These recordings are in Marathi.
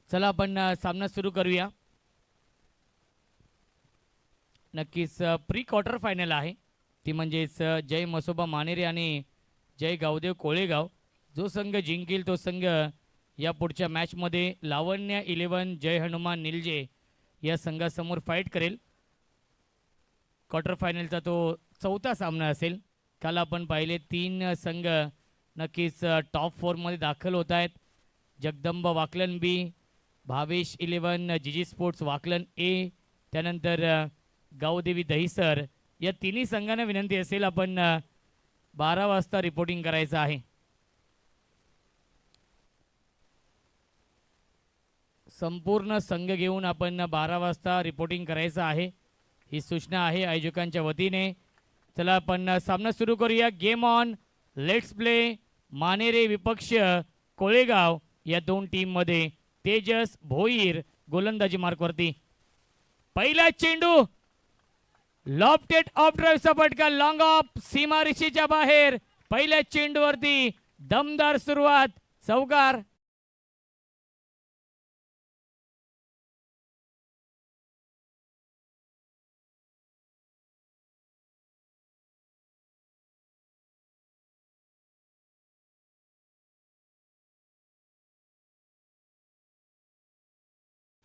चला आपण सामना सुरू करूया. नक्कीच प्री क्वार्टर फायनल आहे ती म्हणजेच जय मसोबा मानेरे आणि जय गावदेव कोळेगाव. जो संघ जिंकेल तो संघ या पुढच्या मॅचमध्ये लावण्य 11 जय हनुमान निलजे या संघासमोर फाईट करेल. क्वार्टर फायनलचा तो चौथा सामना असेल. काल आपण पाहिले 3 संघ नक्कीच टॉप 4मध्ये दाखल होत आहेत. जगदंबा वाकलन बी, भावेश 11 जीजी स्पोर्ट्स वाकलन ए, त्यानंतर गावदेवी दहिसर. या तिन्ही संघांना विनंती असेल आपण 12 वाजता रिपोर्टिंग करायचं आहे. संपूर्ण संघ घेऊन आपण 12 वाजता रिपोर्टिंग करायचं आहे ही सूचना आहे आयोजकांच्या वतीने. चला आपण सामना सुरू करूया. Game on, let's play. Manere विपक्ष कोळेगाव या दोन टीम मध्ये तेजस भोईर गोलंदाजी मार्कवरती. पहिला चेंडू लॉफ्टेड ऑफ ड्राईव्हचा फटका, लॉंग ऑफ सीमारेषेच्या बाहेर. पहिल्या चेंडूवरती दमदार सुरुवात, चौकार.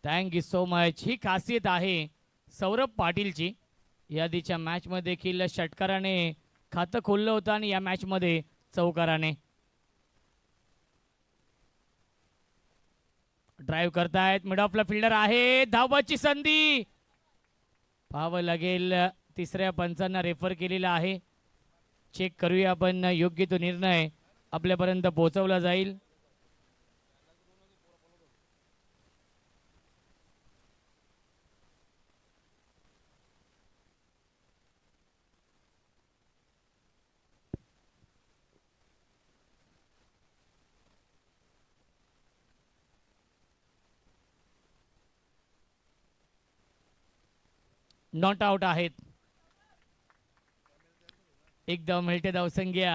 Thank you so much. ही खासियत आहे सौरभ पाटीलची. यादीच्या मॅचमध्ये देखील षटकाराने खातं खोललं होतं आणि या मॅचमध्ये चौकाराने. ड्राईव्ह करतायत, मिड ऑफला फिल्डर आहे, धावाची संधी. पाहावं लागेल, तिसऱ्या पंचांना रेफर केलेला आहे. चेक करूया आपण, योग्य तो निर्णय आपल्यापर्यंत पोहोचवला जाईल. नॉट आउट आहेत. एकदम मिळते धावसंख्या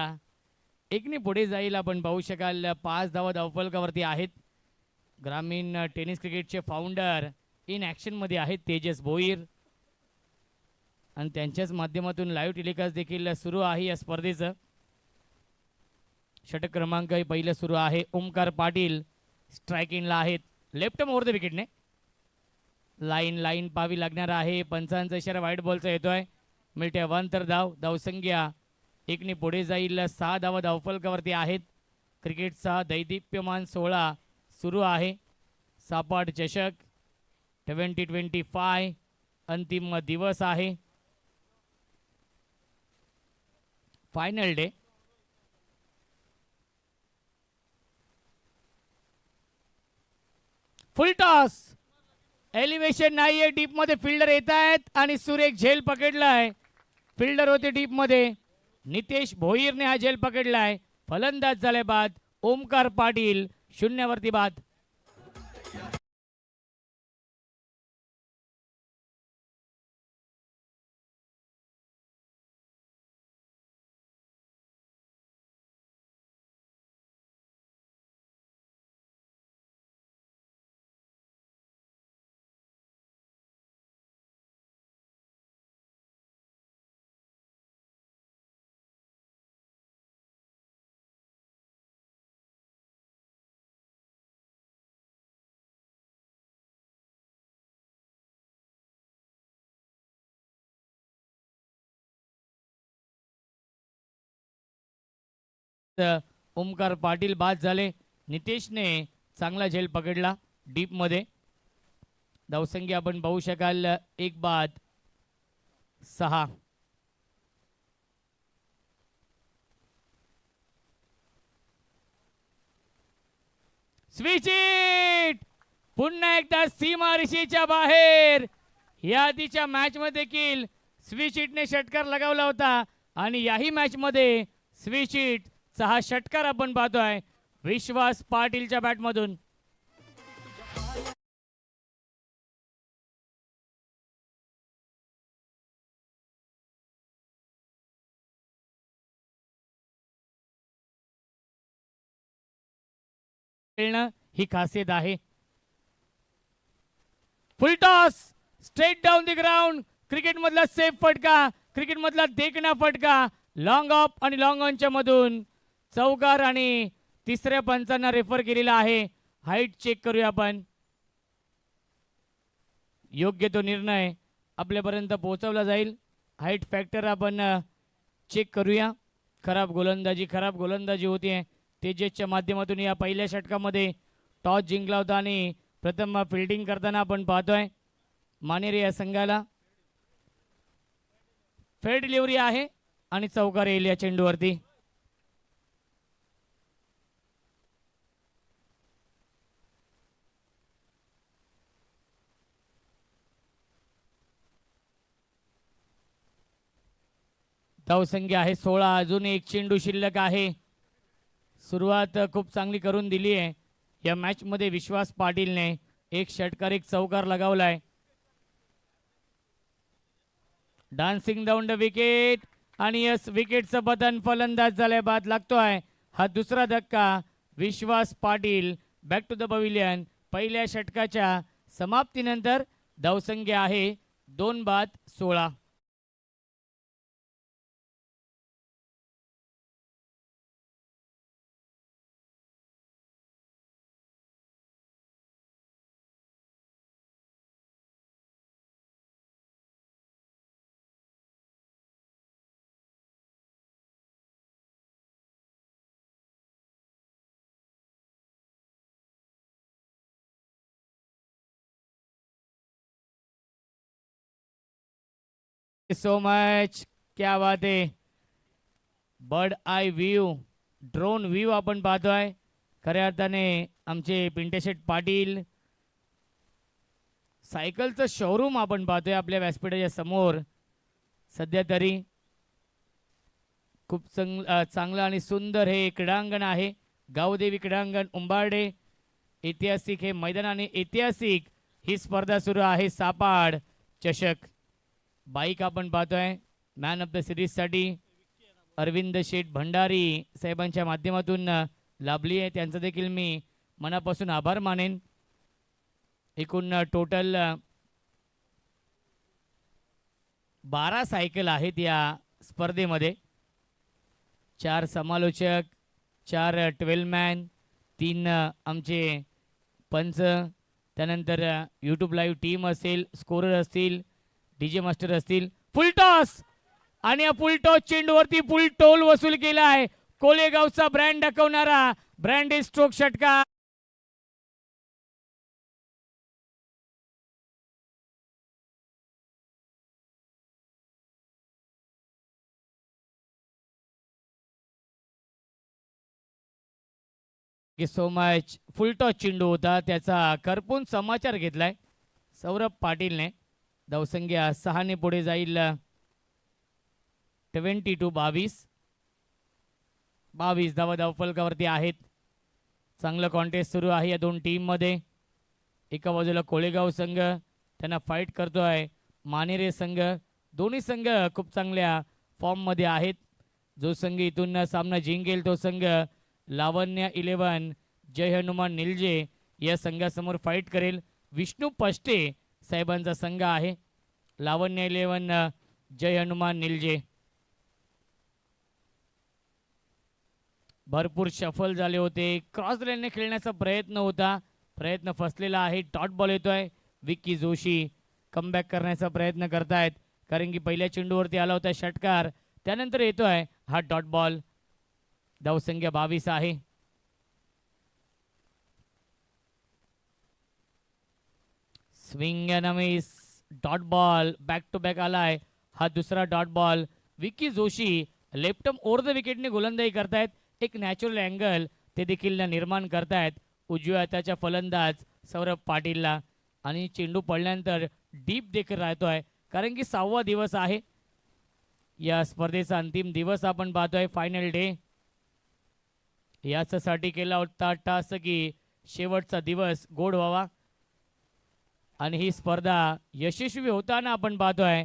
एकने पुढे जाईल. आपण पाहू शकाल 5 धावा धावफलकावरती आहेत. ग्रामीण टेनिस क्रिकेटचे फाउंडर इन ॲक्शन मध्ये आहेत तेजस भोईर आणि त्यांच्याच माध्यमातून लाईव्ह टेलिकास्ट देखील सुरू आहे या स्पर्धेचं. षटक क्रमांक पहिलं सुरू आहे. ओमकार पाटील स्ट्रायकिंगला आहेत, लेफ्ट ओव्हर द विकेटने. लाईन पावी लागणार आहे. पंचांचा इशारा व्हाईट बॉलचा येतोय. मिळते 1 तर धावसंख्या एकने पुढे जाईल. 6 धावा धावफलकावरती आहेत. क्रिकेटचा दैदिप्यमान सोहळा सुरू आहे. सापाट चषक 2025 अंतिम दिवस आहे. Final day. फुल टॉस. एलिव्हेशन नाहीये, डीप मध्ये फिल्डर येत आहेत आणि सुरेख झेल पकडलाय. फिल्डर होते डीप मध्ये, नितेश भोईरने हा झेल पकडलाय. फलंदाज झाले बाद ओमकार पाटील, शून्यावरती बाद. ओमकार पाटील बाद झाले. नितेशने चांगला झेल पकडला डीप मध्ये. धावसंख्या आपण पाहू शकाल 1 बाद 6. Switch it. पुन्हा एकदा सीमारेषेच्या बाहेर. याआधीच्या मॅच मध्ये देखील स्विच इटने षटकार लगावला होता आणि याही मॅच मध्ये स्विच इट चा हा षटकार आपण पाहतोय विश्वास पाटीलच्या बॅट मधून. ही खासियत आहे. फुल toss straight down the ground. Cricket मधला सेफ फटका, क्रिकेट मधला देखणा फटका. लॉंग ऑफ आणि लॉंग ऑनच्या मधून चौकार आणि तिसऱ्या पंचांना रेफर केलेला आहे. हाईट चेक करूया आपण. योग्य तो निर्णय आपल्यापर्यंत पोहोचवला जाईल. हाईट फॅक्टर आपण चेक करूया. खराब गोलंदाजी होती तेजसच्या माध्यमातून. या पहिल्या षटकामध्ये टॉस जिंकला होता आणि प्रथम फिल्डिंग करताना आपण पाहतोय मानेरे या संघाला. फेअर डिलिव्हरी आहे आणि चौकार येईल या चेंडूवरती. धावसंख्या आहे 16. अजून एक चेंडू शिल्लक आहे. सुरुवात खूप चांगली करून दिली आहे या मॅच मध्ये विश्वास पाटीलने. एक षटकार एक चौकार लगावलाय. डान्सिंग डाऊन द विकेट आणि यस विकेटचं पतन. फलंदाज झाल्या बाद लागतोय. हा दुसरा धक्का. Vishwas Patil back to the pavilion. पहिल्या षटकाच्या समाप्तीनंतर धावसंख्या आहे 2 बाद 16. So much. क्या बात आहे. Bird eye view, drone view आपण पाहतोय. खऱ्या अर्थाने आमचे पिंटेशेठ पाटील सायकलचं शोरूम आपण पाहतोय आपल्या व्यासपीठाच्या समोर. सध्या तरी खूप चांगलं आणि सुंदर हे क्रीडांगण आहे. गावदेवी क्रीडांगण उंबारडे. ऐतिहासिक हे मैदान आणि ऐतिहासिक ही स्पर्धा सुरू आहे. सापाड चषक बाईक आपण पाहतोय मॅन ऑफ द सिरीज साठी अरविंद शेठ भंडारी साहेबांच्या माध्यमातून लाभली आहे. त्यांचं देखील मी मनापासून आभार मानेन. एकूण टोटल 12 सायकल आहेत या स्पर्धेमध्ये. 4 समालोचक, 4 12 मॅन, 3 आमचे पंच, त्यानंतर यूट्यूब लाईव्ह टीम असेल, स्कोरर असतील, डीजे मास्टर असतील. फुल टॉस आणि या फुल टॉस चेंडूवरती फुल टोल वसूल केला आहे. कोलेगावचा ब्रँड दाखवणारा ब्रँडेड स्ट्रोक षटकार. So much. फुल टॉस चेंडू होता त्याचा करपून समाचार घेतलाय सौरभ पाटीलने. धावसंख्या 6 ने पुढे जाईल. 22 धावा धावफलकावरती आहेत. चांगलं कॉन्टेस्ट सुरू आहे या दोन टीम मध्ये. एका बाजूला कोळेगाव संघ त्यांना फाईट करतोय मानेरे संघ. दोन्ही संघ खूप चांगल्या फॉर्म मध्ये आहेत. जो संघ इथून सामना जिंकेल तो संघ लावण्य 11 जय हनुमान निलजे या संघासमोर फाईट करेल. विष्णू पष्टे साहेबांचा संघ आहे लावण्य 11 जय हनुमान निलजे. भरपूर शफल झाले होते. क्रॉस लाईनने खेळण्याचा प्रयत्न होता. प्रयत्न फसलेला आहे. डॉट बॉल येतोय. विक्की जोशी कमबॅक करण्याचा प्रयत्न करतायत कारण की पहिल्या चेंडूवरती आला होता षटकार. त्यानंतर येतोय हा डॉट बॉल. धावसंख्या 22 आहे. Swing and miss. Dot ball back to back आलाय. हा दुसरा dot ball. Vicky Joshi left over the विकेटने गोलंदाजी करतायत. एक नॅचरल अँगल ते देखील निर्माण करतायत उजव्या हाताच्या फलंदाज सौरभ पाटीलला. आणि चेंडू पडल्यानंतर डीप देखील राहतोय कारण की 6वा दिवस आहे या स्पर्धेचा. अंतिम दिवस आपण पाहतोय. Final day. यासाठी केला होता टास्क की शेवटचा दिवस गोड व्हावा आणि ही स्पर्धा यशस्वी होताना आपण पाहतोय.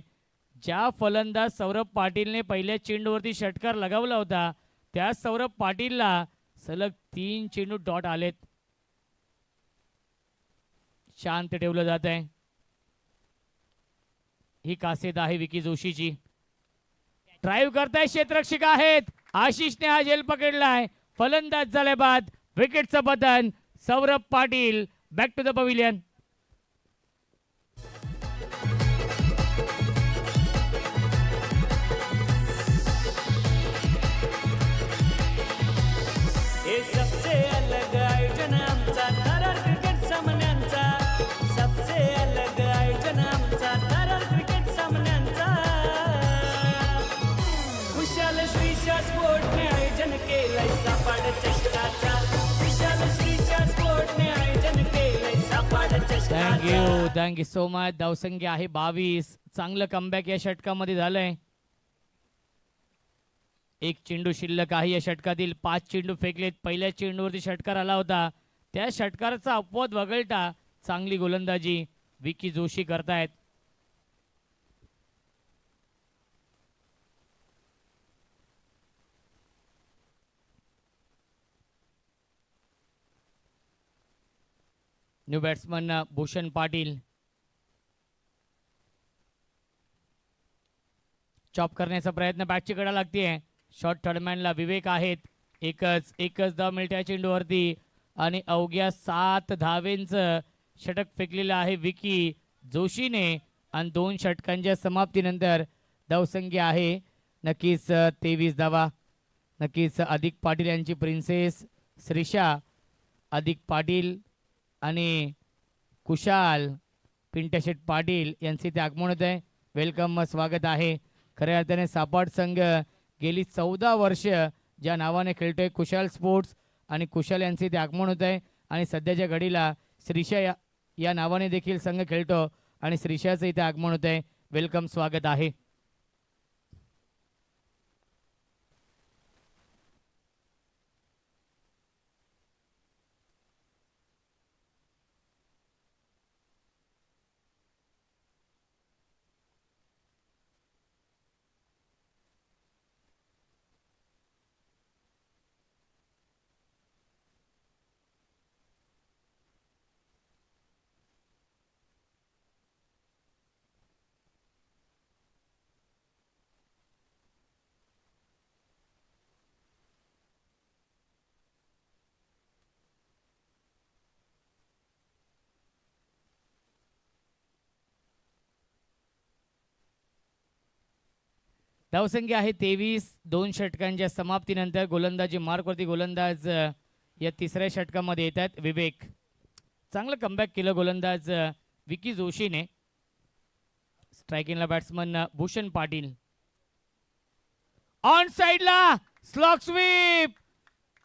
ज्या फलंदाज सौरभ पाटीलने पहिल्या चेंडूवरती षटकार लगावला होता त्या सौरभ पाटीलला सलग 3 चेंडू डॉट आलेत. शांत ठेवलं जात आहे. ही खासियत आहे विकी जोशीची. ड्राईव्ह करताय क्षेत्ररक्षक आहेत. आशिषने हा झेल पकडलाय. फलंदाज झाल्या बाद विकेटचं पतन. Saurabh Patil back to the pavilion. हे सबसे अलग आयोजन आमचा नारळ क्रिकेट सामन्यांचा. सबसे अलग आयोजन आमचा नारळ क्रिकेट सामन्यांचा. कुशाल श्रीशा स्पोर्टने आयोजन केलंय सापाड चषकाचा. कुशाल श्रीशा स्पोर्टने आयोजन केलंय सापाड चषकाचा. Thank you so much. धावसंख्या आहे 22. चांगलं कमबॅक या षटकामध्ये झालंय. एक चेंडू शिल्लक आहे या षटकातील. 5 चेंडू फेकलेत. पहिल्या चेंडूवरती षटकार आला होता. त्या षटकाराचा अपवाद वगळता चांगली गोलंदाजी विकी जोशी करतायत. New batsman Bhushan Patil. Chop करण्याचा प्रयत्न बॅटची कडा लागते. शॉर्ट थर्डमॅनला विवेक आहेत. एकच धाव मिळते चेंडूवरती आणि अवघ्या 7 धावेंचं षटक फेकलेलं आहे विकी जोशीने. आणि 2 षटकांच्या समाप्तीनंतर धावसंख्या आहे नक्कीच 23 धावा. नक्कीच अधिक पाटील यांची प्रिन्सेस श्रीषा अधिक पाटील आणि कुशाल पिंटशेट पाटील यांचे ते आगमन होत आहे. वेलकम स्वागत आहे. खऱ्या अर्थाने सापाड संघ गेली 14 वर्ष ज्या नावाने खेळतोय कुशाल स्पोर्ट्स आणि कुशाल यांचे ते आगमन होत आहे. आणि सध्याच्या घडीला श्रीषा या नावाने देखील संघ खेळतो आणि श्रीषाचं इथे आगमन होत आहे. वेलकम स्वागत आहे. धावसंख्या आहे 23. 2 षटकांच्या समाप्तीनंतर गोलंदाजी मार्कवरती गोलंदाज या तिसऱ्या षटकामध्ये येतात विवेक. चांगलं कमबॅक केलं गोलंदाज विकी जोशीने. स्ट्रायकिंगला बॅट्समन भूषण पाटील. ऑन साइडला slog sweep.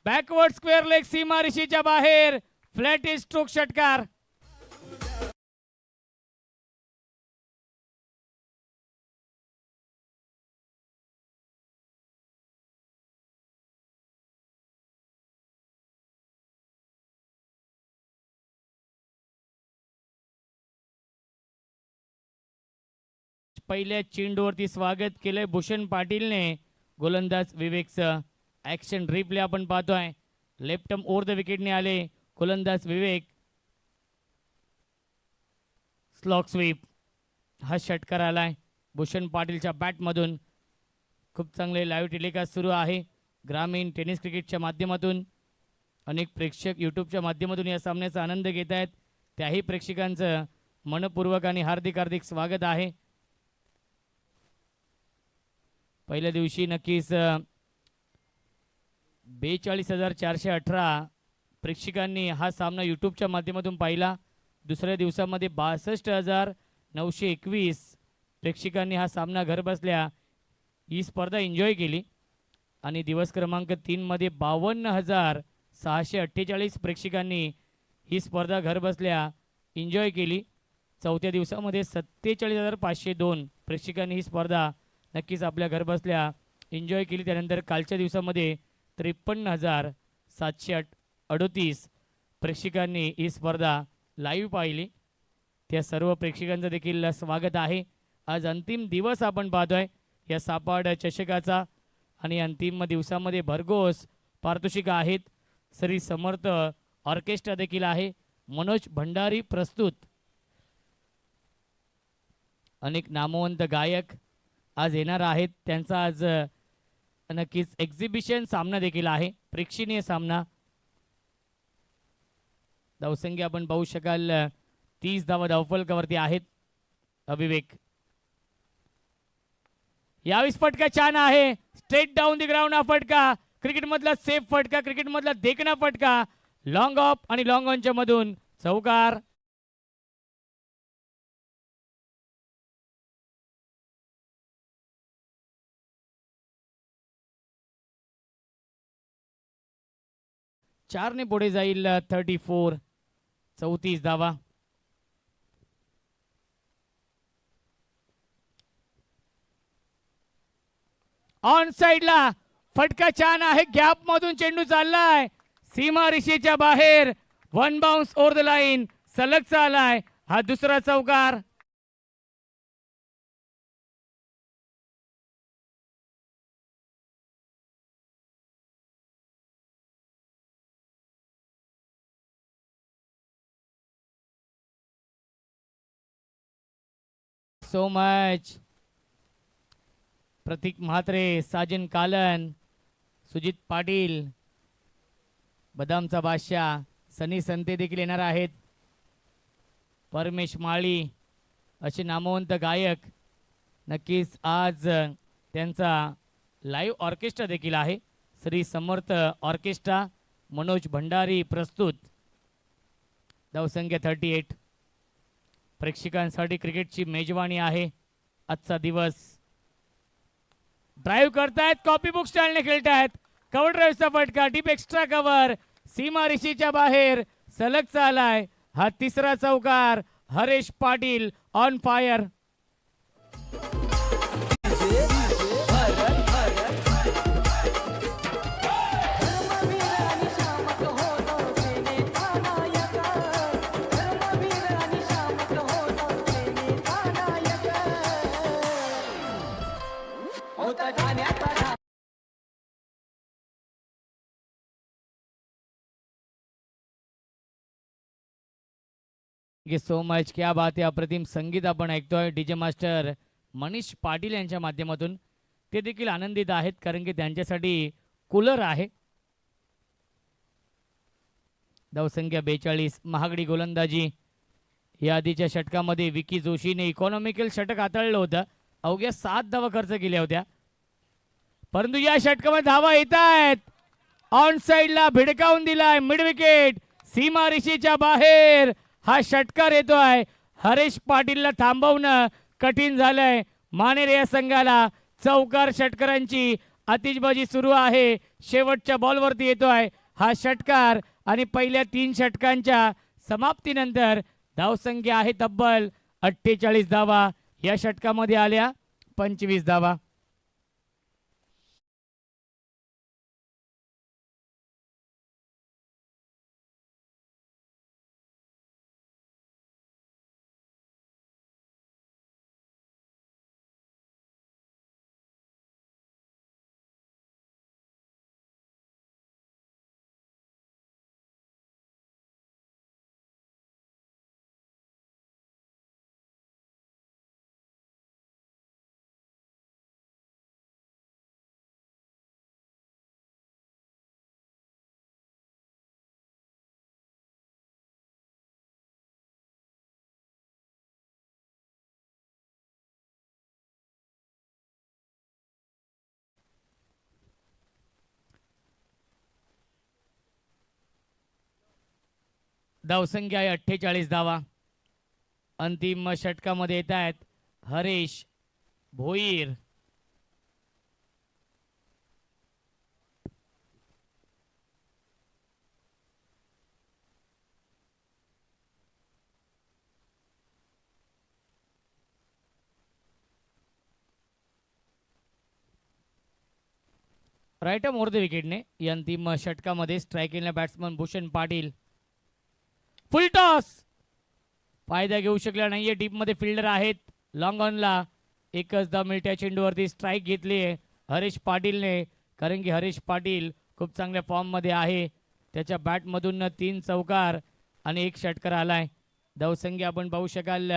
Backward square leg सीमारेषेच्या बाहेर. फ्लॅट स्ट्रोक षटकार. पहिल्या चेंडूवरती स्वागत केलंय भूषण पाटीलने गोलंदाज विवेकचं. ऍक्शन रिप्ले आपण पाहतोय. लेफ्ट आर्म ओव्हर द विकेटने आले गोलंदाज विवेक. स्लॉग स्वीप हा षटकार आलाय भूषण पाटीलच्या बॅटमधून. खूप चांगले लाईव्ह टेलिकास्ट सुरू आहे ग्रामीण टेनिस क्रिकेटच्या माध्यमातून. अनेक प्रेक्षक यूट्यूबच्या माध्यमातून या सामन्याचा आनंद घेत आहेत. त्याही प्रेक्षकांचं मनपूर्वक आणि हार्दिक हार्दिक स्वागत आहे. पहिल्या दिवशी नक्कीच 42,418 प्रेक्षकांनी हा सामना यूट्यूबच्या माध्यमातून पाहिला. दुसऱ्या दिवसामध्ये 62,921 प्रेक्षकांनी हा सामना घरबसल्या ही स्पर्धा एन्जॉय केली. आणि दिवस क्रमांक 3 मध्ये 52,648 प्रेक्षकांनी ही स्पर्धा घरबसल्या एन्जॉय केली. चौथ्या दिवसामध्ये 47,502 प्रेक्षकांनी ही स्पर्धा नक्कीच आपल्या घरबसल्या एन्जॉय केली. त्यानंतर कालच्या दिवसामध्ये 53,738 प्रेक्षकांनी ही स्पर्धा लाईव्ह पाहिली. त्या सर्व प्रेक्षकांचं देखील स्वागत आहे. आज अंतिम दिवस आपण पाहतोय या सापाड चषकाचा आणि अंतिम दिवसामध्ये भरघोस पारितोषिकं आहेत. श्री समर्थ ऑर्केस्ट्रा देखील आहे. मनोज भंडारी प्रस्तुत अनेक नामवंत गायक आज येणार आहेत. त्यांचा आज नक्कीच एक्झिबिशन सामना देखील आहे, प्रेक्षणीय सामना. धावसंख्या आपण पाहू शकाल 30 धावा धावफलकावरती आहेत. अभिवेक यावेळेस फटका छान आहे, स्ट्रेट डाऊन दी ग्राउंड हा फटका. क्रिकेट मधला सेफ फटका, क्रिकेट मधला देखणा फटका. लॉंग ऑफ आणि लॉंग ऑनच्या मधून चौकार. चारने पुढे जाईल 34, 34 धावा. ऑन साइडला फटका छान आहे, गॅप मधून चेंडू चाललाय सीमा रेषेच्या बाहेर. One bounce over the line, सलग चालाय हा दुसरा चौकार. So much. प्रतीक म्हात्रे, साजन कालन, सुजित पाटील, बदामचा बादशाह, सनी संते देखील येणार आहेत. परमेश माळी असे नामवंत गायक. नक्कीच आज त्यांचा लाईव्ह ऑर्केस्ट्रा देखील आहे. श्री समर्थ ऑर्केस्ट्रा, मनोज भंडारी प्रस्तुत. धावसंख्या 38. प्रेक्षकांसाठी क्रिकेटची मेजवानी आहे आजचा दिवस. ड्राईव्ह करतायत, कॉपी बुक स्टाईलने खेळतायत. कव्हर ड्राईव्हचा फटका, डीप एक्स्ट्रा कव्हर, सीमा रेषेच्या बाहेर, सलग चालाय हा तिसरा चौकार. Haresh Patil on fire. So much, क्या बात आहे. अप्रतिम संगीत आपण ऐकतोय डीजे मास्टर मनीष पाटील यांच्या माध्यमातून. ते देखील आनंदित आहेत कारण की त्यांच्यासाठी कूलर आहे. धावसंख्या 42. महागडी गोलंदाजी. या आधीच्या षटकामध्ये विकी जोशीने इकॉनॉमिकल षटक हाताळलं होतं, अवघ्या 7 धावा खर्च केल्या होत्या. परंतु या षटकामध्ये धावा येत आहेत. ऑन साइडला भिडकावून दिलाय मिड विकेट, सीमा रेषेच्या बाहेर हा षटकार येतोय. हरेश पाटीलला थांबवणं कठीण झालंय. मानेरे या संघाला चौकार षटकारांची आतिषबाजी सुरू आहे. शेवटच्या बॉलवरती येतोय हा षटकार आणि पहिल्या 3 षटकांच्या समाप्तीनंतर धावसंख्या आहे तब्बल 48 धावा. या षटकामध्ये आल्या 25 धावा. धावसंख्या आहे 48 धावा. अंतिम षटकामध्ये येत आहेत Haresh Bhoir, right more the विकेटने. या अंतिम षटकामध्ये स्ट्राईक केलेला batsman Bhushan Patil. Full toss, फायदा घेऊ शकला नाहीये. डीप मध्ये फिल्डर आहेत. लॉंग ऑनला एकच धाव मिळत्या चेंडूवरती स्ट्राईक घेतली आहे हरेश पाटीलने, कारण की हरेश पाटील खूप चांगल्या फॉर्म मध्ये आहे. त्याच्या बॅटमधून 3 चौकार आणि 1 षटकार आलाय. धावसंख्या आपण पाहू शकाल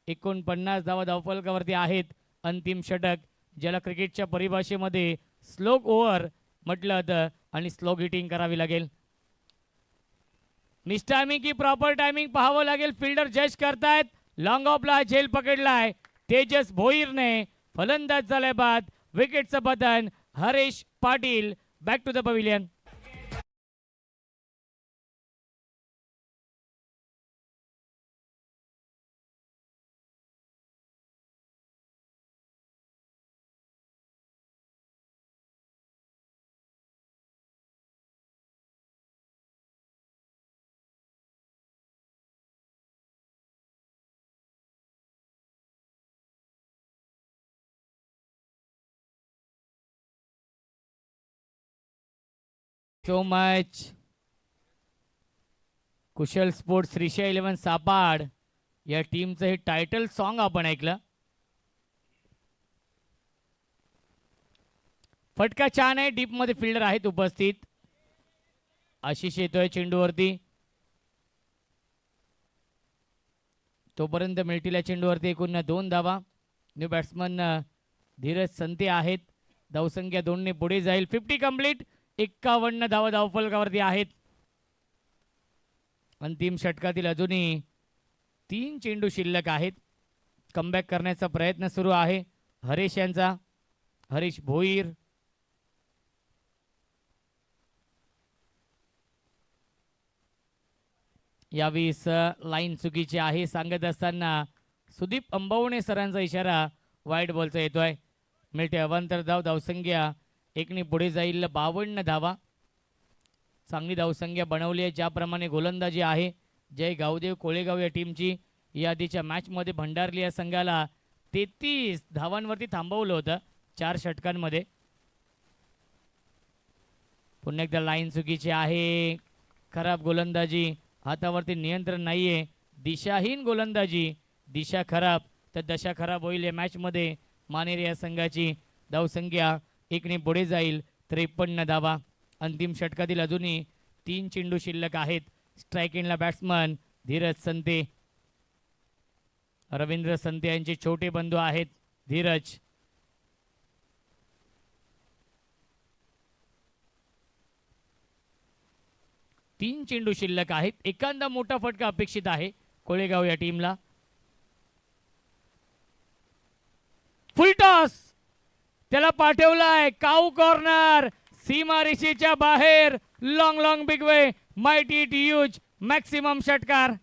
49 धावा धावफलकावरती आहेत. अंतिम षटक ज्याला क्रिकेटच्या परिभाषेमध्ये स्लोक ओव्हर म्हटलं जातं आणि स्लोक हिटिंग करावी लागेल. मिस टायमिंग की प्रॉपर टायमिंग पाहावं लागेल. फिल्डर जज करतायत. लॉंग ऑफला झेल पकडलाय तेजस भोईरने. फलंदाज झालाय बाद. विकेटचं पतन Haresh Patil. Back to the pavilion. So much. Kushal sports Risha 11 Sapad या टीमचं हे टायटल सॉन्ग आपण ऐकलं. फटका छान आहे. डीप मध्ये फिल्डर आहेत उपस्थित. आशिष येतोय चेंडूवरती. तोपर्यंत मिळतील या चेंडूवरती एकूण 2 धावा. न्यू बॅट्समन धीरज संते आहेत. धावसंख्या 2 ने पुढे जाईल. 50 कंप्लीट. 51 धावा धावफलकावरती आहेत. अंतिम षटकातील अजूनही 3 चेंडू शिल्लक आहेत. कमबॅक करण्याचा प्रयत्न सुरू आहे हरेश यांचा. हरीश भोईर. यावेळेस लाईन चुकीची आहे सांगत असताना सुदीप अंबवणे सरांचा इशारा वाईट बॉलचा येतोय. मिळते अवांतर धाव. धावसंख्या 1 ने पुढे जाईल. 52 धावा. चांगली धावसंख्या बनवली आहे. ज्याप्रमाणे गोलंदाजी आहे जय गावदेव कोळेगाव या टीमची या आधीच्या मॅचमध्ये भंडारली या संघाला 33 धावांवरती थांबवलं होतं 4 षटकांमध्ये. पुन्हा एकदा लाईन चुकीची आहे. खराब गोलंदाजी. हातावरती नियंत्रण नाहीये. दिशाहीन गोलंदाजी. दिशा खराब तर दशा खराब होईल या मॅचमध्ये. मानेरे या संघाची धावसंख्या 1 ने पुढे जाईल. 53 धावा. अंतिम षटकातील अजूनही 3 चेंडू शिल्लक आहेत. स्ट्राईक एंडला बॅट्समन धीरज संते. रवींद्र संते यांचे छोटे बंधू आहेत धीरज. तीन चेंडू शिल्लक आहेत. एखादा मोठा फटका अपेक्षित आहे कोळेगाव या टीमला. Full toss. त्याला पाठवलाय काऊ कॉर्नर. सीमा रेषेच्या बाहेर. Long long big way. Mighty it huge. Maximum षटकार.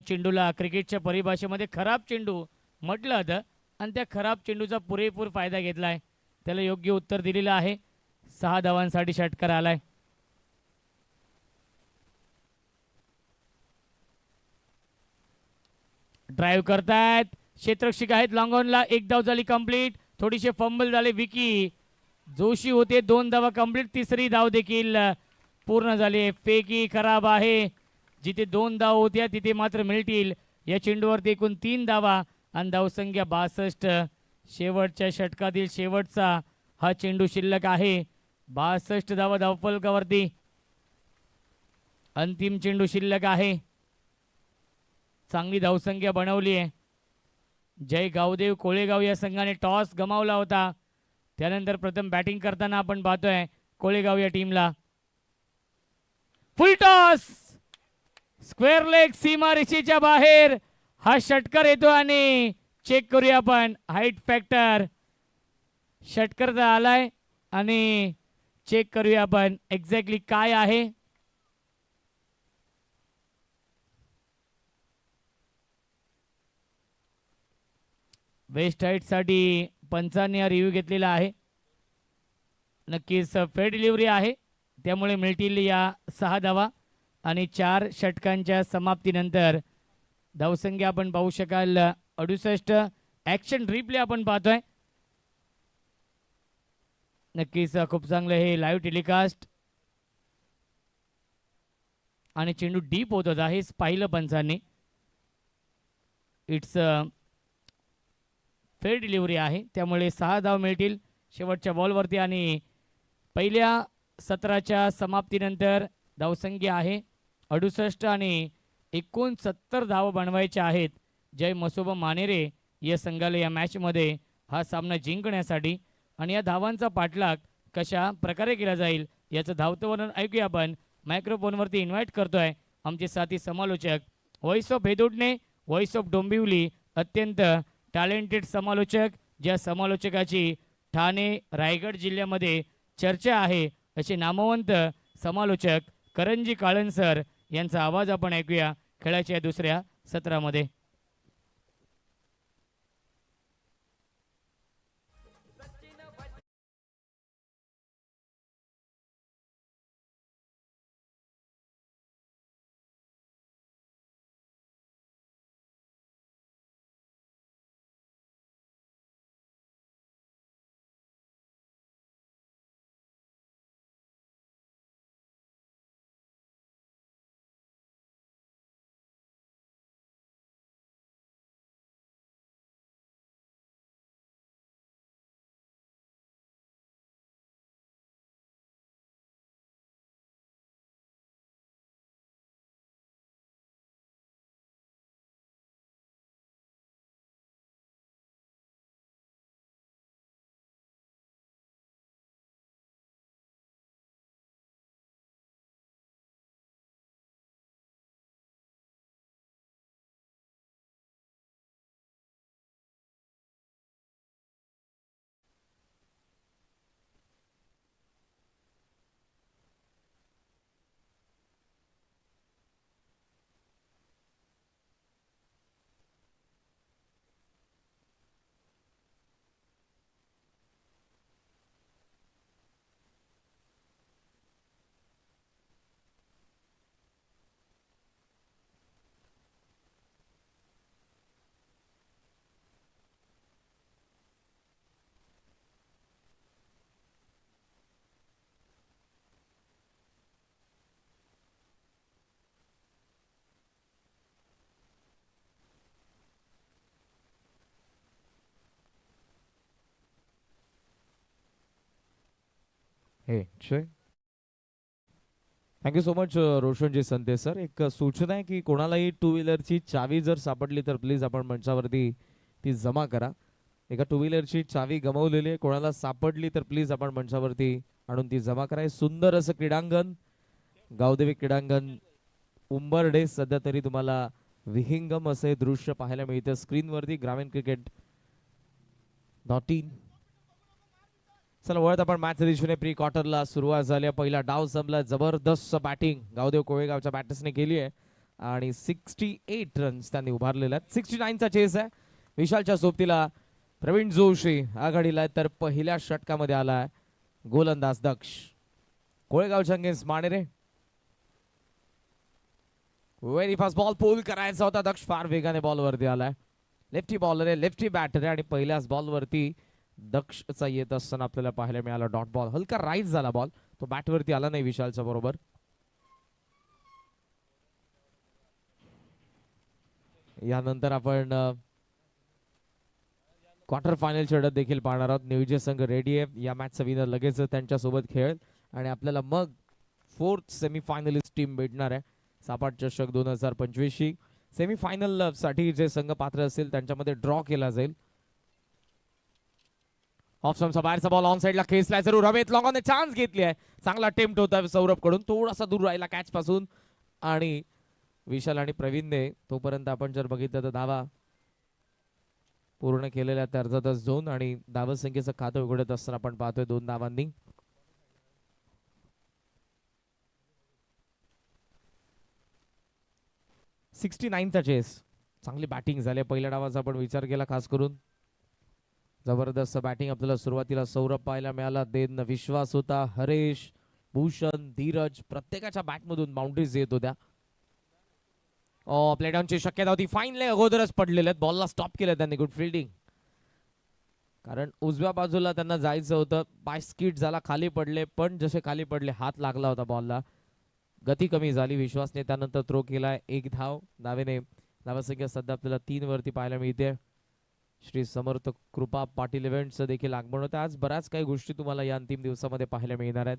चेंडूला क्रिकेटच्या परिभाषेमध्ये खराब चेंडू म्हटलं जातं आणि त्या खराब चेंडूचा पुरेपूर फायदा घेतलाय. त्याला योग्य उत्तर दिलेलं आहे. 6 धावांसाठी षटकार आलाय. ड्राईव्ह करतायत. क्षेत्ररक्षक आहेत लॉंग ऑनला. 1 धाव झाली कंप्लीट. थोडीशे फंबल झाले. विकी जोशी होते. 2 धावा कंप्लीट. तिसरी धाव देखील पूर्ण झाली. फेकी खराब आहे. जिथे 2 धाव होत्या तिथे मात्र मिळतील. या चेंडूवरती एकूण 3 धावा आणि धावसंख्या 62. शेवटच्या षटकातील शेवटचा हा चेंडू शिल्लक आहे. 62 धावा धावफलकावरती. अंतिम चेंडू शिल्लक आहे. चांगली धावसंख्या बनवली आहे. जय गावदेव कोळेगाव या संघाने टॉस गमावला होता. त्यानंतर प्रथम बॅटिंग करताना आपण पाहतोय कोळेगाव या टीमला. Full toss. Square leg. सीमा रेषेच्या बाहेर हा षटकार येतो आणि चेक करूया आपण हाईट फॅक्टर. षटकार आलाय आणि चेक करूया आपण एक्झॅक्टली काय आहे. वेस्ट हाईट साठी पंचांनी हा रिव्ह्यू घेतलेला आहे. नक्कीच फेअर डिलिव्हरी आहे त्यामुळे मिळतील या 6 धावा आणि 4 षटकांच्या समाप्तीनंतर धावसंख्या आपण पाहू शकाल 68. ॲक्शन रिप्ले आपण पाहतोय. नक्कीच खूप चांगलं हे लाईव्ह टेलिकास्ट आणि चेंडू डीप होत होता हेच पाहिलं पंचांनी. इट्स फेअर डिलिव्हरी आहे, त्यामुळे 6 धाव मिळतील शेवटच्या बॉलवरती. आणि पहिल्या सत्राच्या समाप्तीनंतर धावसंख्या आहे 68 आणि 69 धाव बनवायच्या आहेत जय मसोबा मानेरे या संघाला या मॅचमध्ये हा सामना जिंकण्यासाठी. आणि या धावांचा पाठलाग कशा प्रकारे केला जाईल याचं धावतं वर्णन ऐकूया आपण. मायक्रोफोनवरती इन्व्हाइट करतोय आमचे साथी समालोचक voice of Hedodane, voice of Dombivli, अत्यंत टॅलेंटेड समालोचक, ज्या समालोचकाची ठाणे रायगड जिल्ह्यामध्ये चर्चा आहे असे नामवंत समालोचक करंजी काळन सर यांचा आवाज आपण ऐकूया खेळाच्या दुसऱ्या सत्रामध्ये. हे thank you so much Roshanji संते sir. एक सूचना आहे की कोणालाही टू व्हीलरची चावी जर सापडली तर प्लीज आपण मंचावरती ती जमा करा. एका टू व्हीलरची चावी गमावलेली आहे, कोणाला सापडली तर प्लीज आपण मंचावरती आणून ती जमा करा. हे सुंदर असं क्रीडांगण गावदेवी क्रीडांगण उंबरडे सध्या तरी तुम्हाला विहिंगम असे दृश्य पाहायला मिळतं स्क्रीनवरती ग्रामीण क्रिकेट .in. चला वळत आपण मॅच दिशेने प्री क्वार्टरला सुरुवात झाली. पहिला डाव संपला, जबरदस्त बॅटिंग गावदेव कोळेगावच्या बॅटर्सने केली आहे आणि 68 रन्स त्यांनी उभारलेले आहेत. 69चा चेस आहे. विशालच्या सोबतीला प्रवीण जोशी आघाडीला आहे तर पहिल्या षटकामध्ये आलाय गोलंदाज दक्ष. कोळेगावच्या against Manere. Very fast ball पुल करायचा होता, दक्ष फार वेगाने बॉलवरती आलाय. लेफ्टी बॉलर आहे, लेफ्टी बॅटर आहे आणि पहिल्याच बॉलवरती दक्षचा येत असताना आपल्याला पाहायला मिळाला डॉट बॉल. हलका राईज झाला बॉल, तो बॅटवरती आला नाही विशालच्या बरोबर. यानंतर आपण क्वार्टर फायनल लढत देखील पाहणार आहोत. न्यूजे संघ रेडी आहे, या मॅचचा विनर लगेच त्यांच्यासोबत खेळेल आणि आपल्याला मग 4th सेमीफायनलिस्ट टीम भेटणार आहे. सापाट चषक 2025 सेमीफायनल साठी जे संघ पात्र असेल त्यांच्यामध्ये ड्रॉ केला जाईल. ऑप्शनचा बाहेरचा बॉल ऑन साइडला खेचलाय जरूर हवेत, लॉंगॉनने चान्स घेतली आहे. चांगला अटेम्प्ट होता सौरभ कडून, थोडासा दूर राहिला कॅच पासून आणि विशाल आणि प्रवीणने तोपर्यंत आपण जर बघितलं तर धावा पूर्ण केलेल्या त्या अर्धातच झोन आणि धावा संख्येचं खातं उघडत असताना आपण पाहतोय 2 धावांनी. चा चेस. चांगली बॅटिंग झाली पहिल्या डावाचा आपण विचार केला खास करून. जबरदस्त बॅटिंग आपल्याला सुरुवातीला सौरभ पाहायला मिळाला, देन विश्वास होता, हरेश, भूषण, धीरज प्रत्येकाच्या बॅटमधून बाउंड्रीज येत होत्या. प्लेडाऊनची शक्यता होती, फाईनली अगोदरच पडलेले आहेत. बॉलला स्टॉप केलं त्यांनी, गुड फिल्डिंग. कारण उजव्या बाजूला त्यांना जायचं होतं, पाय स्किट झाला, खाली पडले, पण जसे खाली पडले हात लागला होता बॉलला. गती कमी झाली. विश्वासने त्यानंतर थ्रो केलाय. एक धाव. धावेने धावसंख्या सध्या आपल्याला 3 वरती पाहायला मिळते. श्री समर्थ कृपा पाटील इव्हेंटचं देखील आगमन होतं. आज बऱ्याच काही गोष्टी तुम्हाला या अंतिम दिवसामध्ये पाहायला मिळणार आहेत.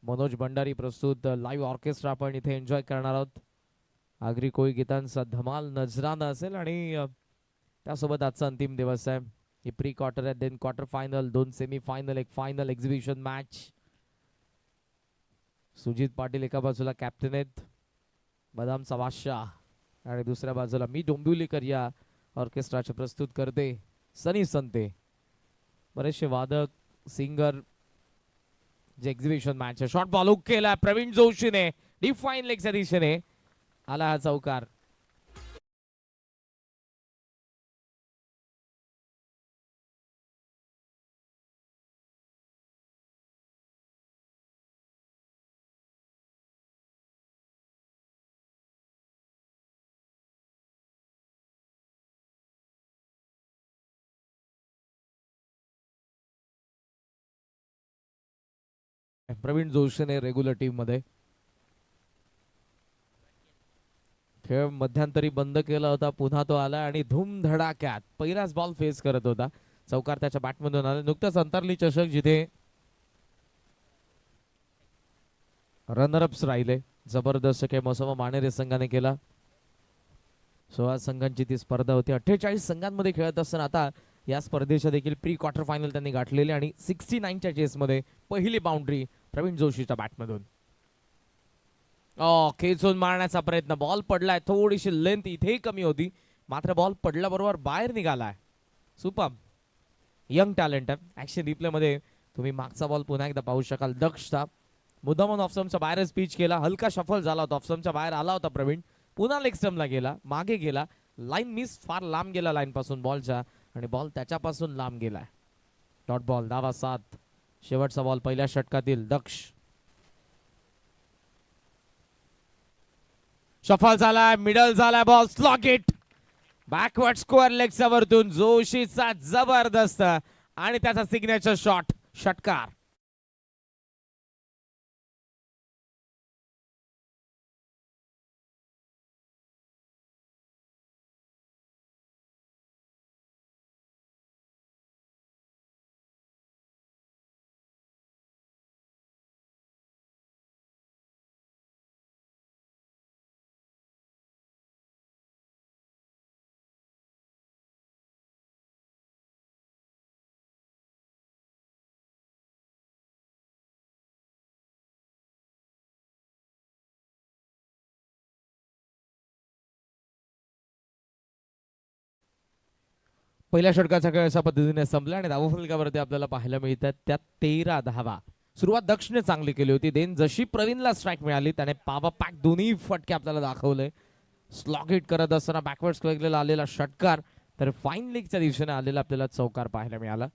मनोज भंडारी प्रस्तुत लाईव्ह ऑर्केस्ट्रा आपण इथे एन्जॉय करणार आहोत. आगरी कोळी गीतांचा धमाल नजराना असेल आणि त्यासोबत आजचा अंतिम दिवस आहे. ही प्री क्वार्टर आहे, then quarter final, 2 semi final, एक final exhibition match. Sujit Patil एका बाजूला कॅप्टन आहेत, बदामचा बादशाह, आणि दुसऱ्या बाजूला मी डोंबिवलीकर या ऑर्केस्ट्राचे प्रस्तुत करते सनी संते. बरेचसे वादक सिंगर जे एक्झिबिशन मॅच आहे. शॉर्ट बॉल हुक केला प्रवीण जोशीने डिफाईन लेगच्या दिशेने. आला हा चौकार. प्रवीण जोशीने रेग्युलर टीम मध्ये. खेळ मध्यंतरी बंद केला होता, पुन्हा तो आला आणि धूमधडाक्यात पहिलाच बॉल फेस करत होता. चौकार त्याच्या बॅटमधून आला. नुकताच अंतरली चषक जिथे रनरअप्स राहिले. जबरदस्त खेळ मसोबा मानेरे संघाने केला. 16 संघांची ती स्पर्धा होती. 48 संघांमध्ये खेळत असताना आता या स्पर्धेच्या देखील प्री क्वार्टर फायनल त्यांनी गाठलेले आणि 69च्या चेसमध्ये पहिली बाउंड्री प्रवीण जोशीच्या बॅटमधून. खेचून मारण्याचा प्रयत्न. बॉल पडलाय. थोडीशी लेंथ इथेही कमी होती, मात्र बॉल पडल्याबरोबर बाहेर निघालाय. सुपर यंग टॅलेंट आहे. ऍक्शन रिप्ले मध्ये तुम्ही मागचा बॉल पुन्हा एकदा पाहू शकाल. दक्षता मुद्दामून ऑफस्टम्पच्या बाहेरच पिच केला. हलका शफल झाला होता. ऑफस्टम्पच्या बाहेर आला होता प्रवीण. पुन्हा लेग स्टम्पला गेला, मागे गेला. लाईन मिस, फार लांब गेला लाईन पासून बॉलच्या, आणि बॉल त्याच्यापासून लांब गेलाय. Dot ball. धावा 7. शेवटचा बॉल पहिल्या षटकातील. दक्ष शफल झालाय, मिडल झालाय ball. Slog it backward square लेगच्या वरतून जोशीचा जबरदस्त आणि त्याचा सिग्नेचर शॉट. षटकार. पहिल्या षटकाचा खेळ अशा पद्धतीने संपला आणि धावफलकावरती आपल्याला पाहायला मिळतात त्या 13 धावा. सुरुवात दक्षने चांगली केली होती. देन जशी प्रवीणला स्ट्राईक मिळाली त्याने पावा पॅक दोन्ही फटके आपल्याला दाखवले. स्लॉग हिट करत असताना बॅकवर्ड स्क्वेअरला आलेला षटकार, तर फाईन लेगच्या दिशेने आलेला आपल्याला चौकार पाहायला मिळाला.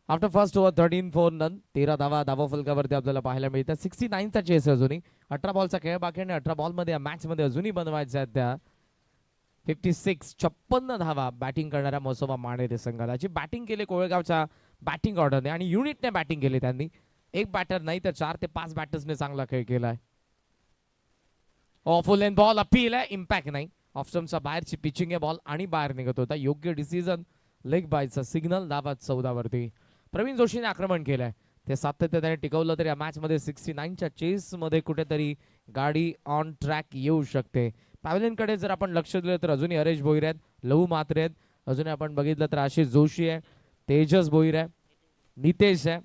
After first over 13 4 none. 13 धावा धावफलकावरती आपल्याला पाहायला मिळतात. 69चा चेस अजूनही. 18 बॉलचा खेळ बाकी आणि 18 बॉल मध्ये मॅच मध्ये अजूनही बनवायच्या आहेत त्या 56 धावा बॅटिंग करणाऱ्या मसोबा मानेरे संघाला. जी बॅटिंग केली कोळेगावच्या बॅटिंग ऑर्डरने आणि युनिटने बॅटिंग केली. त्यांनी एक बॅटर नाही तर 4 ते 5 बॅटर्सने चांगला खेळ केलाय. फुल लेंथ बॉल अपील आहे, इम्पॅक्ट नाही. ऑफस्टम्पच्या बाहेरची पिचिंग आहे बॉल आणि बाहेर निघत होता. योग्य डिसिजन, लेग बायचा सिग्नल. धावा 14 वरती. प्रवीण जोशीने आक्रमण केलंय, ते सातत्य त्याने टिकवलं तर या मॅच मध्ये 69च्या चेस मध्ये कुठेतरी गाडी ऑन ट्रॅक येऊ शकते. पॅव्हलियन कडे जर आपण लक्ष दिलं तर अजूनही हरेश भोईर आहेत, लहू म्हात्रे आहेत. अजूनही आपण बघितलं तर आशिष जोशी आहे, तेजस भोईर आहे, नितेश आहे.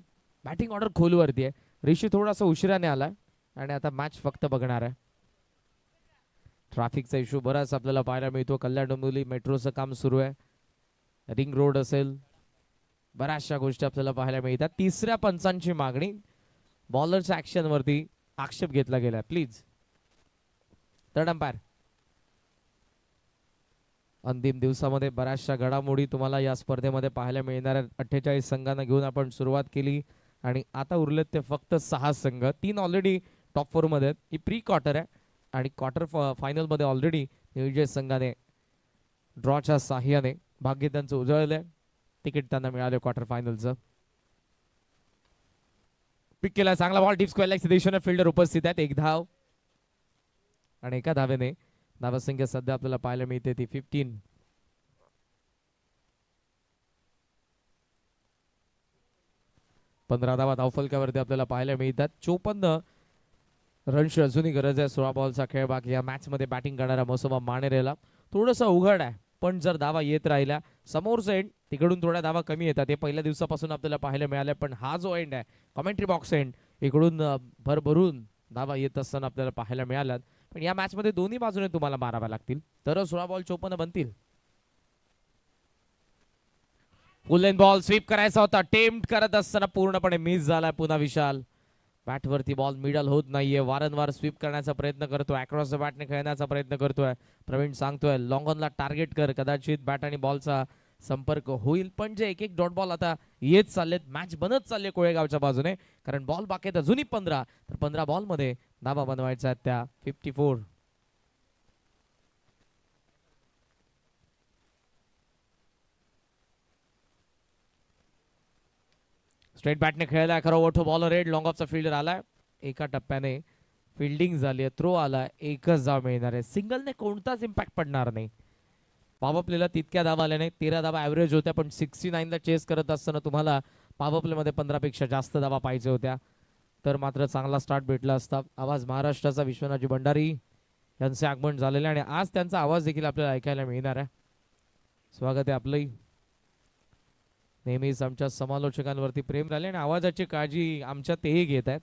बॅटिंग ऑर्डर खोलवरती आहे. ऋषी थोडासा उशिराने आलाय आणि आता मॅच फक्त बघणार आहे. ट्रॅफिकचा इश्यू बराच आपल्याला पाहायला मिळतो. कल्याण डोंबिवली मेट्रोचं काम सुरू आहे. रिंग रोड असेल, बऱ्याचशा गोष्टी आपल्याला पाहायला मिळतात. तिसऱ्या पंचांची मागणी. बॉलरच्या ऍक्शन वरती आक्षेप घेतला गेला. Please third umpire. अंतिम दिवसामध्ये बऱ्याचशा घडामोडी तुम्हाला या स्पर्धेमध्ये पाहायला मिळणार आहेत. 48 संघांना घेऊन आपण सुरुवात केली आणि आता उरलेत ते फक्त 6 संघ. 3 ऑलरेडी टॉप 4 मध्ये आहेत. ही प्री क्वार्टर आहे आणि क्वार्टर फायनल मध्ये ऑलरेडी न्यूजर्सी संघाने ड्रॉच्या साह्याने भाग्य त्यांचं उजळलंय. तिकीट त्यांना मिळाले क्वार्टर फायनलचं. पिक केला चांगला बॉल डीप स्क्वेअर दिशेने फिल्डर उपस्थित आहेत. एक धाव आणि एका धावेने धावसंख्या सध्या आपल्याला पाहायला मिळते ती 15. पंधरा धावा धावफलकावरती आपल्याला पाहायला मिळतात. 54 रनची अजूनही गरज आहे. 16 बॉलचा खेळ बाकी. या मॅच मध्ये बॅटिंग करणारा मोसोबा मानेरेला थोडंसं उघड आहे, पण जर धावा येत राहिल्या समोरचा एंड तिकडून थोड्या धावा कमी येतात. हे पहिल्या दिवसापासून आपल्याला पाहायला मिळालं, पण हा जो एंड आहे कमेंट्री बॉक्स एंड इकडून भरभरून धावा येत असताना आपल्याला पाहायला मिळाल्यात. पण या मॅच मध्ये दोन्ही बाजूने तुम्हाला माराव्या लागतील तर 16 बॉल 54 बनतील. फुल लेन बॉल स्वीप करायचा होता, टेम्प्ट करत असताना पूर्णपणे मिस झाला. पुन्हा विशाल बॅटवरती बॉल मिडल होत नाहीये. वारंवार स्वीप करण्याचा प्रयत्न करतोय, अक्रॉस द बॅटने खेळण्याचा प्रयत्न करतोय. प्रवीण सांगतोय लॉंग ऑनला टार्गेट कर, कदाचित बॅट आणि बॉलचा संपर्क होईल. पण जे एक एक डॉट बॉल आता येत चाललेत, मॅच बनत चालले कोळेगावच्या बाजूने, कारण बॉल बाकी आहेत अजूनही 15. तर 15 बॉल मध्ये धावा बनवायच्या आहेत त्या 54. स्ट्रेट बॅटने खेळलाय खरं. ओठो बॉलर रेड लॉंग ऑफचा फिल्डर आलाय. एका टप्प्याने फिल्डिंग झाली आहे. थ्रो आलाय. एकच धाव मिळणार आहे. सिंगलने कोणताच इम्पॅक्ट पडणार नाही. पॉवर प्लेला तितक्या धावा आल्या नाही. 13 धावा ऍव्हरेज होत्या, पण 69 ला चेस करत असताना तुम्हाला पॉवर प्ले मध्ये 15 पेक्षा जास्त धावा पाहिजे होत्या, तर मात्र चांगला स्टार्ट भेटला असता. आवाज महाराष्ट्राचा विश्वनाथजी भंडारी यांचे आगमन झालेले आणि आज त्यांचा आवाज देखील आपल्याला ऐकायला मिळणार आहे. स्वागत आहे आपलंही. नेहमीच आमच्या समालोचकांवरती प्रेम राहिले आणि आवाजाची काळजी आमच्या तेही घेत आहेत.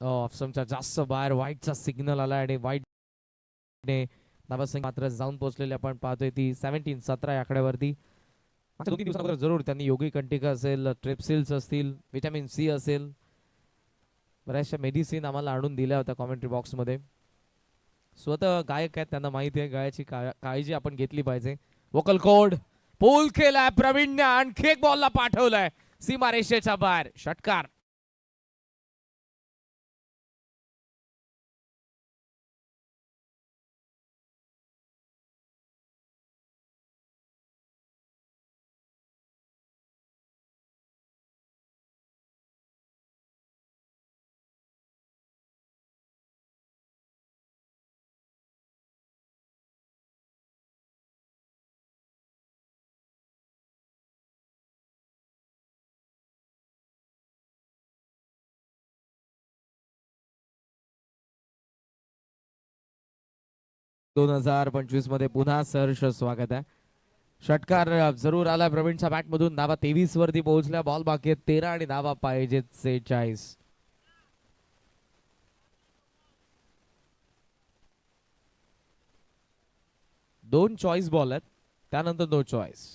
ऑफसमच्या जास्त बाहेर व्हाईटचा सिग्नल आला आणि व्हाईट मात्र जाऊन पोहोचलेले आपण पाहतोय ती 17 या आकड्यावरती. मागच्या 2-3 दिवसांवर जरूर त्यांनी योगी कंटिका असेल, ट्रिप्सिल्स असतील, व्हिटॅमिन सी असेल, बऱ्याचशा मेडिसिन आम्हाला आणून दिल्या होत्या कॉमेंट्री बॉक्स मध्ये. स्वतः गायक आहेत, त्यांना माहिती आहे गायची काळजी आपण घेतली पाहिजे. वोकल कोड पूल केलाय प्रवीणने, आणखी एक बॉलला पाठवलाय सीमारेषेच्या बाहेर. षटकार. दोन 2025 मध्ये पुन्हा सहर्ष स्वागत आहे. षटकार जरूर आला प्रवीणच्या बॅट मधून. धावा 23 वरती पोहोचल्या. बॉल बाकी आहेत 13 आणि धावा पाहिजेत 46. दोन चॉईस बॉल आहेत, त्यानंतर नो चॉईस.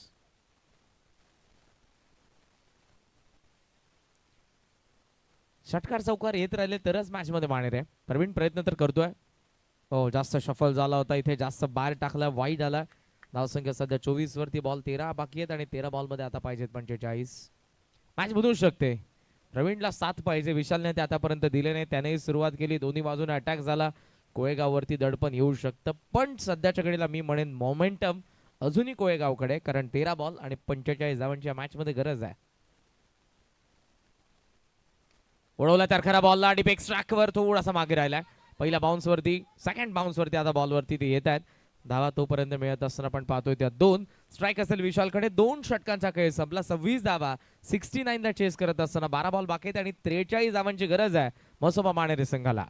षटकार चौकार येत राहिले तरच मॅच मध्ये मानेर आहे. प्रवीण प्रयत्न तर करतोय. हो, जास्त शफल झाला होता इथे, जास्त बाहेर टाकला, वाईड आला. धावसंख्या सध्या 24 वरती. बॉल 13 बाकी आहेत आणि 13 बॉल मध्ये आता पाहिजेत 45. मॅच बदलू शकते. प्रवीणला 7 पाहिजे. विशालने ते आतापर्यंत दिले नाही. त्यानेही सुरुवात केली, दोन्ही बाजूने अटॅक झाला. कोळेगाववरती दडपण येऊ शकतं, पण सध्याच्या घडीला मी म्हणेन मोमेंटम अजूनही कोळेगावकडे, कारण 13 बॉल आणि 45 धावांच्या मॅच मध्ये गरज आहे. उडवला तर खरा बॉलला आणि पेक्स ट्रॅकवर थोडासा मागे राहिलाय. पहिल्या बाउन्स वरती, सेकंड बाउन्स वरती आता बॉल वरती ते येत आहेत. धावा तोपर्यंत मिळत असताना आपण पाहतोय त्या 2 स्ट्राईक असेल विशालकडे. 2 षटकांचा खेळ संपला. 26 धावा 69 ला चेस करत असताना 12 बॉल बाकी आहेत आणि 43 धावांची गरज आहे मसोबा मानेरे संघाला.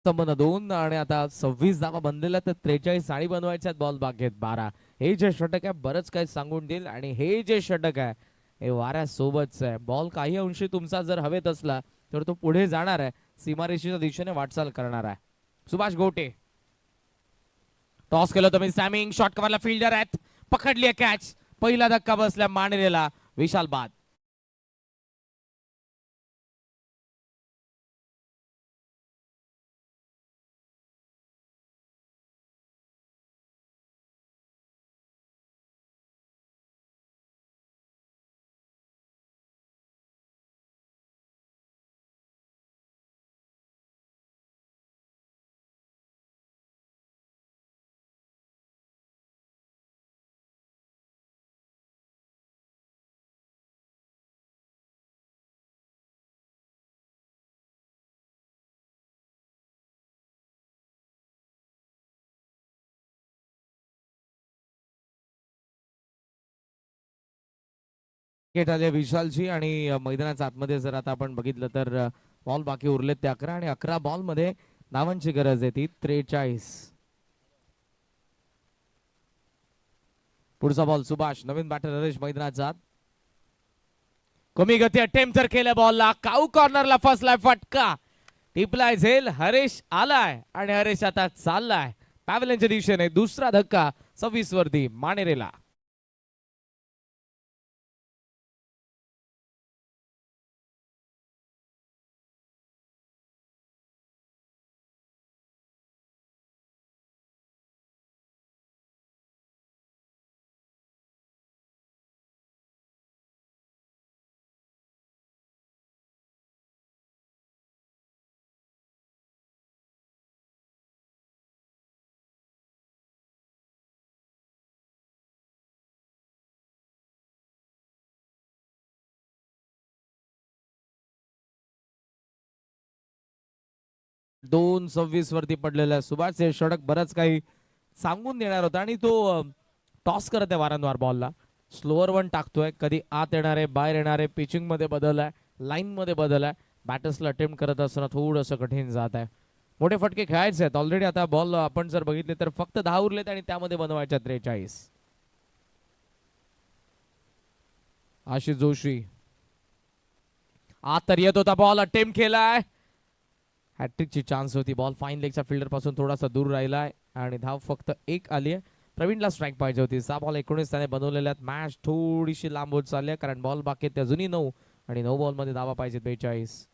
स्तंभन 2 आणि आता 26 धावा बनलेल्या तर 43 आणि बनवायच्यात. बॉल बाकी आहेत 12. हे जे षटक आहे बरंच काही सांगून देईल आणि हे जे षटक आहे हे वाऱ्यासोबतच आहे. बॉल काही अंशी तुमचा जर हवेत असला तर तो पुढे जाणार आहे, सीमारेषेच्या दिशेने वाटचाल करणार आहे. सुभाष गोटे टॉस केलं तुम्ही, सॅमिंग शॉट कव्हरला फिल्डर आहेत, पकडली आहे कॅच. पहिला धक्का बसल्या मानेरेला. विशाल बाद. विकेट आले विशालची आणि मैदानाच्या आतमध्ये जर आता आपण बघितलं तर बॉल बाकी उरलेत ते 11 आणि 11 बॉल मध्ये धावांची गरज आहे ती 43. पुढचा बॉल सुभाष, नवीन बॅटर हरेश मैदानाचा आत. कमी गती अटेम्प्ट तर केलं बॉलला, काऊ कॉर्नरला फसलाय फटका. टिपलाय झेल, हरेश आलाय आणि हरेश आता चाललाय पॅव्हलियनच्या दिशेने. दुसरा धक्का 26 वरती मानेरेला. दोन 26 वरती पडलेला सुभाष. हे षटक बरंच काही सांगून देणार होता आणि तो टॉस करत आहे वारंवार बॉलला. स्लोअर वन टाकतोय, कधी आत येणार आहे बाहेर येणार आहे. पिचिंग मध्ये बदल आहे, लाईन मध्ये बदल आहे. बॅटर्सला अटेम्प्ट करत असताना थोडंसं कठीण जात आहे. मोठे फटके खेळायचे आहेत ऑलरेडी. आता बॉल आपण जर बघितले तर फक्त 10 उरलेत आणि त्यामध्ये बनवायच्या 43. आशिष जोशी आत तर येत होता बॉल, अटेम्प्ट केलाय. हॅट्रिकची चान्स होती. बॉल फाईन लेगच्या फिल्डर पासून थोडासा दूर राहिलाय आणि धाव फक्त 1 आली आहे. प्रवीणला स्ट्राईक पाहिजे होती. 6 बॉल 19 त्याने बनवलेल्या आहेत. मॅच थोडीशी लांब होत चालली आहे कारण बॉल बाकी आहेत अजूनही 9 आणि 9 बॉल मध्ये धावा पाहिजेत 42.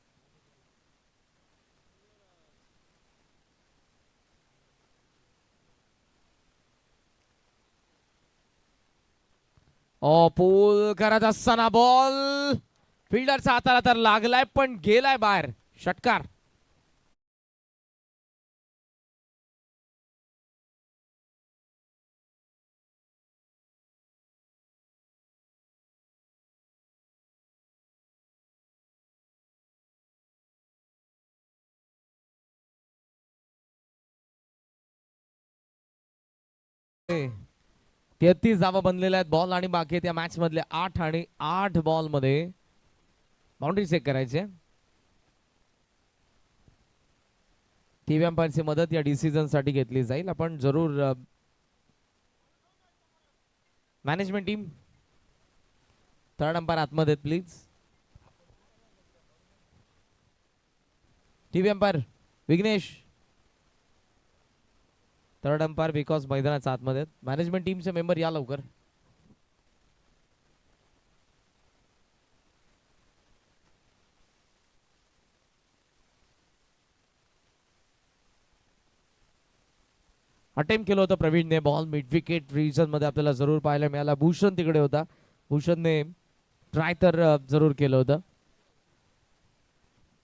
पूल करत असताना बॉल फिल्डरचा हाताला तर लागलाय पण गेलाय बाहेर. षटकार. ते 33 धावा बनलेल्या आहेत. बॉल आणि बाकी त्या मॅच मधले 8 आणि 8 बॉल मध्ये बाउंड्री चेक करायचे. टीव्ही अंपायरची मदत या डिसिजन साठी घेतली जाईल. आपण जरूर मॅनेजमेंट टीम थर्ड अंपायर आतमध्ये please. TV umpire Vignesh, third umpire because मैदानाच्या आतमध्ये. मॅनेजमेंट टीमचे मेंबर या लवकर. अटेम्प्ट केलं होतं प्रवीणने. बॉल मिड विकेट रिजन मध्ये आपल्याला जरूर पाहायला मिळाला. भूषण तिकडे होता, भूषणने ट्राय तर जरूर केलं होतं.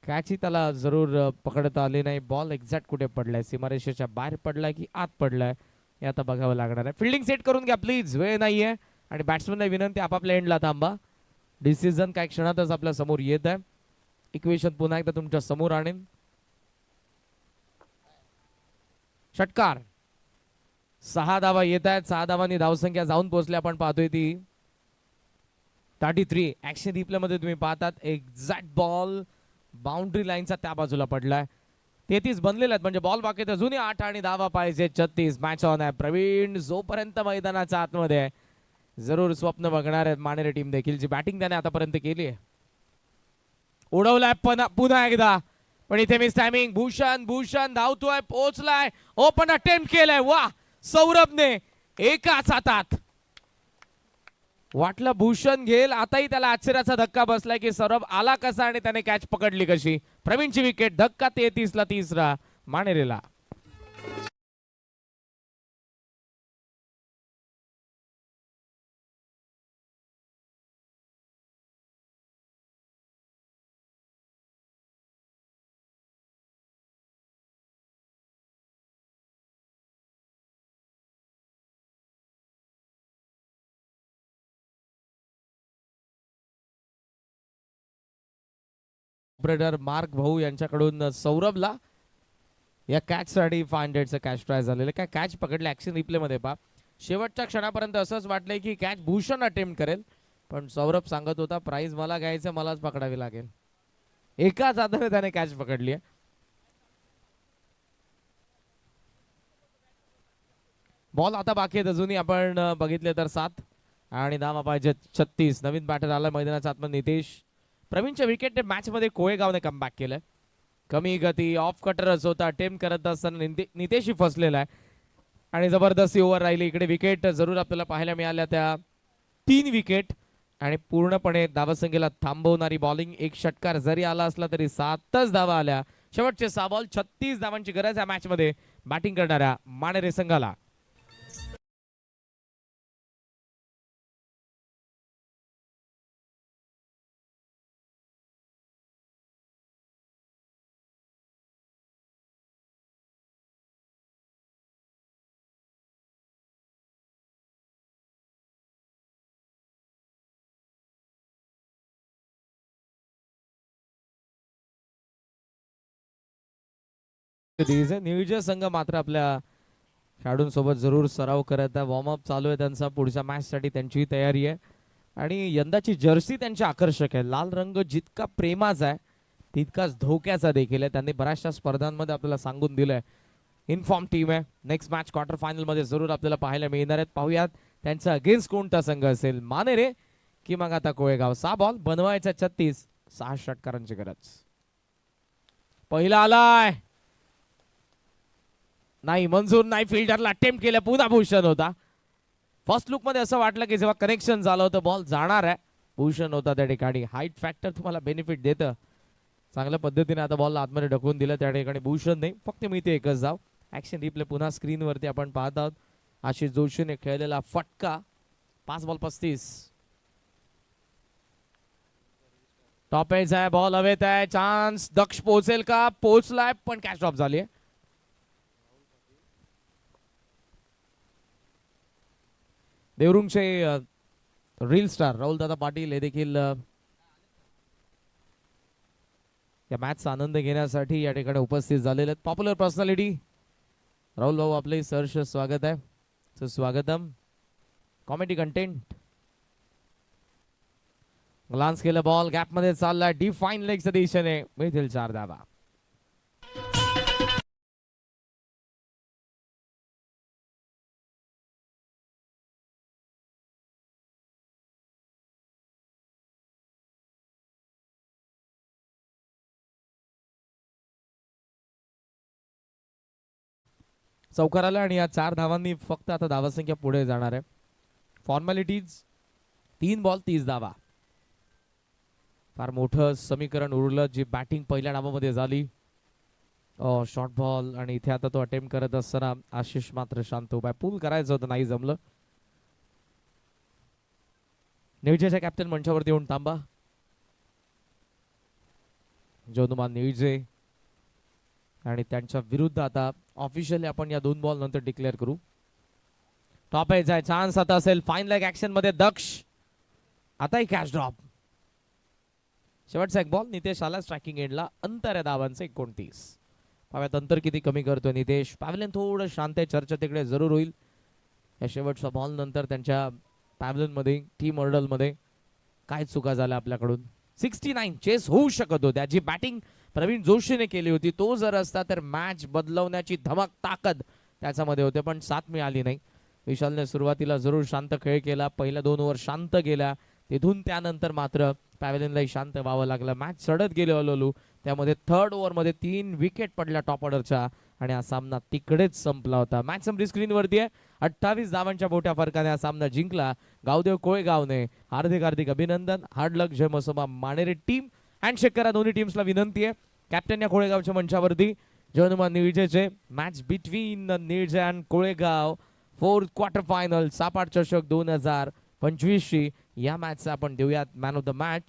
कॅच त्याला जरूर पकडता आली नाही. बॉल एक्झॅक्ट कुठे पडलाय, सीमारेषेच्या बाहेर पडलाय की आत पडलाय हे आता बघावं लागणार आहे. फिल्डिंग सेट करून घ्या प्लीज, वेळ नाहीये. आणि बॅट्समॅनला विनंती आपापल्या एंडला थांबा. डिसिजन काही क्षणातच आपल्या समोर येत आहे. इक्वेशन पुन्हा एकदा तुमच्या समोर आणेन. षटकार. 6 धावा येत आहेत. 6 धावांनी धावसंख्या जाऊन पोहोचली. आपण पाहतोय ती 33. ऍक्शन रिप्ले मध्ये तुम्ही पाहतात एक्झॅक्ट बॉल बाउंड्री लाईनचा त्या बाजूला पडलाय. 33 बनलेले आहेत म्हणजे बॉल बाकी आहेत अजूनही 8 आणि धावा पाहिजे 36. मॅच ऑन आहे. प्रवीण जोपर्यंत मैदानाच्या आतमध्ये आहे जरूर स्वप्न बघणार आहेत मानेरे टीम देखील, जी बॅटिंग त्याने आतापर्यंत केली आहे. उडवलाय पुन्हा एकदा, पण इथे मिस टायमिंग. भूषण धावतोय, पोहोचलाय, ओपन अटेम्प्ट केलाय. वा, सौरभने एकाच हातात. वाटलं भूषण घेईल, आताही त्याला आश्चर्याचा धक्का बसलाय की सौरभ आला कसा आणि त्याने कॅच पकडली कशी. प्रवीणची विकेट. धक्का 33 ला तिसरा मानेरेला. ऑपरेटर मार्क भाऊ यांच्याकडून सौरभला या कॅच साठी 500चं कॅच प्राइज झालेलं. काय कॅच पकडले ऍक्शन रिप्ले मध्ये पा. शेवटच्या क्षणापर्यंत असंच वाटलंय की कॅच भूषण अटेम्प्ट करेल, पण सौरभ सांगत होता प्राइज मला घ्यायचं, मलाच पकडावी लागेल. एकाच हाताने त्याने कॅच पकडली आहे. बॉल आता बाकी आहेत अजूनही आपण बघितले तर 7 आणि धावा पाहिजे 36. नवीन बॅटर आला मैदानाच्या आतमध्ये नितेश. प्रवीणच्या विकेटने मॅच मध्ये कोळेगावने कमबॅक केलंय. कमी गती ऑफ कटरच होता, अटेम्प्ट करत असताना नितेशही फसलेला आहे आणि जबरदस्ती ओव्हर राहिली. इकडे विकेट जरूर आपल्याला पाहायला मिळाल्या त्या 3 विकेट आणि पूर्णपणे धावसंख्येला थांबवणारी बॉलिंग. एक षटकार जरी आला असला तरी 7च धावा आल्या. शेवटचे 6 बॉल 36 धावांची गरज या मॅच मध्ये बॅटिंग करणाऱ्या मानेरे संघाला. नियोजन संघ मात्र आपल्या खेळाडूंसोबत जरूर सराव करत आहे. वॉर्मअप चालू आहे त्यांचा. पुढच्या मॅच साठी त्यांची तयारी आहे आणि यंदाची जर्सी त्यांची आकर्षक आहे. लाल रंग जितका प्रेमाचा आहे तितकाच धोक्याचा देखील आहे. त्यांनी बऱ्याचशा स्पर्धांमध्ये आपल्याला सांगून दिलंय. इनफॉर्म टीम आहे. नेक्स्ट मॅच क्वार्टर फायनल मध्ये जरूर आपल्याला पाहायला मिळणार आहेत. पाहूयात त्यांचा अगेन्स्ट कोणता संघ असेल, मानेरे की मग आता कोळेगाव. 6 बॉल बनवायचा 36. 6 षटकारांची गरज. पहिला आलाय, नाही मंजूर नाही. फिल्डरला अटेम्प्ट केलं, पुन्हा भूषण होता. फर्स्ट लुक मध्ये असं वाटलं की जेव्हा कनेक्शन झालं होतं बॉल जाणार आहे, भूषण होता त्या ठिकाणी. हाईट फॅक्टर तुम्हाला बेनिफिट देतं. चांगल्या पद्धतीने आता बॉल आतमध्ये ढकलून दिलं त्या ठिकाणी. भूषण नाही, फक्त मी ते एकच धाव. ऍक्शन रिप्ले पुन्हा स्क्रीन वरती आपण पाहत आहोत. आशिष जोशीने खेळलेला फटका. 5 बॉल 35. टॉप एज आहे, बॉल हवेत आहे, चान्स. दक्ष पोहोचेल का? पोहोचलाय, पण कॅच ड्रॉप झाली. देवरुंगचे रील स्टार राहुल दादा पाटील हे देखील या मॅचचा आनंद घेण्यासाठी या ठिकाणी उपस्थित झालेले आहेत. पॉप्युलर पर्सनॅलिटी राहुल भाऊ, आपले सहर्ष स्वागत आहे. स्वागतम. Comedy content. ग्लान्स केलं, बॉल गॅप मध्ये चाललाय. डिफाईन लेगच्या दिशेने मिळतील 4 धावा. चौकार आला आणि या 4 धावांनी फक्त आता धावासंख्या पुढे जाणार आहे. फॉर्मॅलिटीज. 3 बॉल 30 धावा. फार मोठं समीकरण उरलं जी बॅटिंग पहिल्या डावामध्ये झाली. शॉर्ट बॉल आणि इथे आता तो अटेम्प्ट करत असताना आशिष मात्र शांत उभा. पूल करायचं होतं, नाही जमलं. निविजेच्या कॅप्टन मंचावरती येऊन थांबा. जनुमान निविजे आणि त्यांच्या विरुद्ध आता ऑफिशियली आपण या 2 बॉल नंतर डिक्लेअर करू. टॉप एज आहे, चान्स आता असेल. फाईन लेग ऍक्शन मध्ये दक्ष. आताही कॅच ड्रॉप. शेवटचा एक बॉल नितेश आला स्ट्रायकिंग एंडला. अंतर आहे धावांचं 29. पाव्यात अंतर किती कमी करतोय नितेश. पॅव्हलियन थोडं शांत आहे, चर्चा तिकडे जरूर होईल या शेवटच्या बॉल नंतर. त्यांच्या पॅव्हलियन मध्ये टीम ऑर्डर मध्ये काय चुका झाल्या आपल्याकडून. 69 चेस होऊ शकत होत्या. जी बॅटिंग प्रवीण जोशीने केली होती. तो जर असता तर मॅच बदलवण्याची धमक ताकद त्याच्यामध्ये होते, पण साथ मिळाली नाही. विशालने सुरुवातीला जरूर शांत खेळ केला, पहिल्या 2 ओव्हर शांत गेल्या, तिथून त्यानंतर मात्र पॅव्हलियनलाही शांत व्हावं लागलं. मॅच चढत गेले हळूहळू. त्यामध्ये 3rd ओव्हरमध्ये 3 विकेट पडल्या टॉप ऑर्डरच्या आणि हा सामना तिकडेच संपला होता. मॅच संपली स्क्रीनवरती आहे. 28 धावांच्या मोठ्या फरकाने हा सामना जिंकला गावदेव कोळेगावने. हार्दिक अभिनंदन. Hard luck Jai Masoba Manere team. Handshake करा दोन्ही टीम्सला विनंती आहे. कॅप्टन या कोळेगावच्या मंचावरती जयनुमान निळजेचे. Match between Nilje and Kolegaon 4th quarter final सापाट चषक 2025 या मॅचचा आपण देऊयात मॅन ऑफ द मॅच.